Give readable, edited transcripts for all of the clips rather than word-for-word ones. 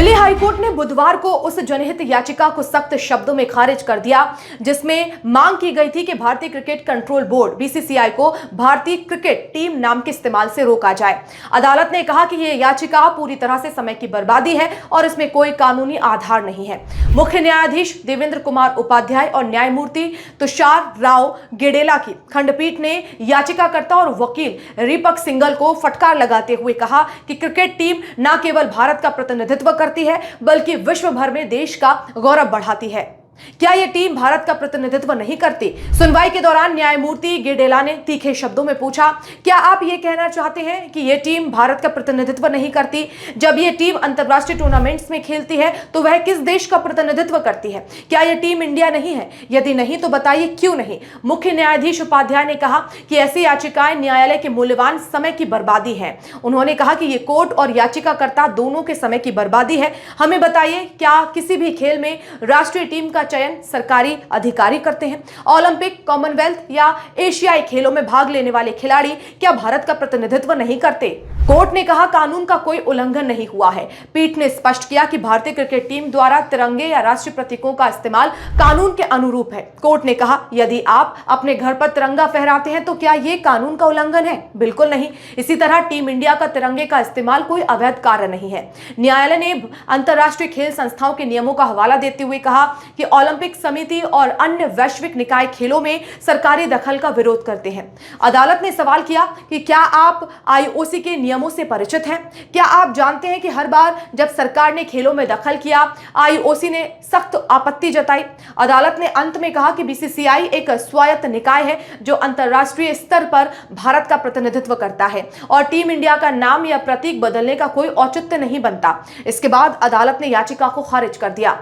Delhi high court ने बुधवार को उस जनहित याचिका को सख्त शब्दों में खारिज कर दिया जिसमें मांग की गई थी कि भारतीय क्रिकेट कंट्रोल बोर्ड बीसीसीआई को भारतीय क्रिकेट टीम नाम के इस्तेमाल से रोका जाए। अदालत ने कहा कि यह याचिका पूरी तरह से समय की बर्बादी है और इसमें कोई कानूनी आधार नहीं है। मुख्य न्यायाधीश देवेंद्र कुमार उपाध्याय और न्यायमूर्ति तुषार राव गेडेला की खंडपीठ ने याचिकाकर्ता और वकील दीपक सिंघल को फटकार लगाते हुए कहा कि क्रिकेट टीम न केवल भारत का प्रतिनिधित्व करती है बल्कि विश्व भर में देश का गौरव बढ़ाती है। क्या यह टीम भारत का प्रतिनिधित्व नहीं करती? सुनवाई के दौरान न्यायमूर्ति गेडेला ने तीखे शब्दों में पूछा, क्या आप यह कहना चाहते हैं कि यह टीम भारत का प्रतिनिधित्व नहीं करती? जब यह टीम अंतरराष्ट्रीय टूर्नामेंट्स में खेलती है तो वह किस देश का प्रतिनिधित्व करती है? क्या यह टीम इंडिया नहीं है? यदि नहीं तो बताइए क्यों नहीं? मुख्य न्यायाधीश उपाध्याय ने कहा कि ऐसी याचिकाएं न्यायालय के मूल्यवान समय की बर्बादी है। उन्होंने कहा कि यह कोर्ट और याचिकाकर्ता दोनों के समय की बर्बादी है। हमें बताइए, क्या किसी भी खेल में राष्ट्रीय टीम का चयन सरकारी अधिकारी करते हैं? ओलंपिक, कॉमनवेल्थ या एशियाई खेलों में भाग लेने वाले खिलाड़ी क्या भारत का प्रतिनिधित्व नहीं करते? कोर्ट ने कहा कानून का कोई उल्लंघन नहीं हुआ है। पीठ ने स्पष्ट किया कि भारतीय क्रिकेट टीम द्वारा तिरंगे या राष्ट्रीय प्रतीकों का इस्तेमाल कानून के अनुरूप है। कोर्ट ने कहा यदि आप अपने घर पर तिरंगा फहराते हैं तो क्या यह कानून का उल्लंघन है? बिल्कुल नहीं। इसी तरह टीम इंडिया का तिरंगे का इस्तेमाल कोई अवैध कार्य नहीं है। न्यायालय ने अंतरराष्ट्रीय खेल संस्थाओं के नियमों का हवाला देते हुए कहा कि ओलंपिक समिति और अन्य वैश्विक निकाय खेलों में सरकारी दखल का विरोध करते हैं। अदालत ने सवाल किया कि क्या आप आईओसी के नियमों से परिचित हैं? क्या आप जानते हैं कि हर बार जब सरकार ने खेलों में दखल किया आईओसी ने सख्त आपत्ति जताई? अदालत ने अंत में कहा कि बीसीसीआई एक स्वायत्त निकाय है जो अंतरराष्ट्रीय स्तर पर भारत का प्रतिनिधित्व करता है और टीम इंडिया का नाम या प्रतीक बदलने का कोई औचित्य नहीं बनता। इसके बाद अदालत ने याचिका को खारिज कर दिया।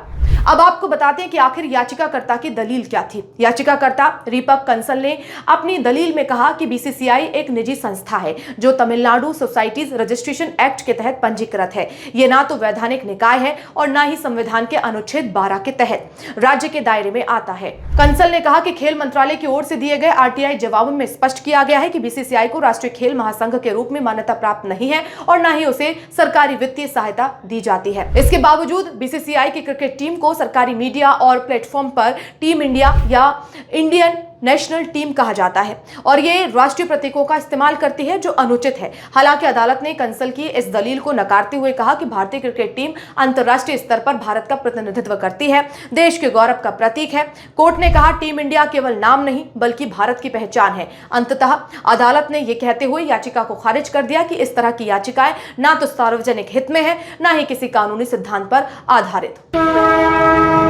अब आपको बताते हैं कि आखिर याचिकाकर्ता की दलील क्या थी। याचिकाकर्ता दीपक कंसल ने अपनी दलील में कहा कि बीसीसीआई एक निजी संस्था है जो तमिलनाडु सोसाइटीज रजिस्ट्रेशन एक्ट के तहत पंजीकृत है। यह ना तो वैधानिक निकाय है और ना ही संविधान के अनुच्छेद 12 के तहत राज्य के दायरे में आता है। कंसल ने कहा कि खेल मंत्रालय की ओर से दिए गए आरटीआई जवाब में स्पष्ट किया गया है कि बीसीसीआई को राष्ट्रीय खेल महासंघ के रूप में मान्यता प्राप्त नहीं है और ना ही उसे सरकारी वित्तीय सहायता दी जाती है। इसके बावजूद बीसीसीआई की क्रिकेट टीम को सरकारी मीडिया और प्लेटफॉर्म पर टीम इंडिया या इंडियन नेशनल टीम कहा जाता है और ये राष्ट्रीय प्रतीकों का इस्तेमाल करती है जो अनुचित है। हालांकि अदालत ने कंसल की इस दलील को नकारते हुए कहा कि भारतीय क्रिकेट टीम अंतर्राष्ट्रीय स्तर पर भारत का प्रतिनिधित्व करती है, देश के गौरव का प्रतीक है। कोर्ट ने कहा टीम इंडिया केवल नाम नहीं बल्कि भारत की पहचान है। अंततः अदालत ने यह कहते हुए याचिका को खारिज कर दिया कि इस तरह की याचिकाएं ना तो सार्वजनिक हित में है, ना ही किसी कानूनी सिद्धांत पर आधारित।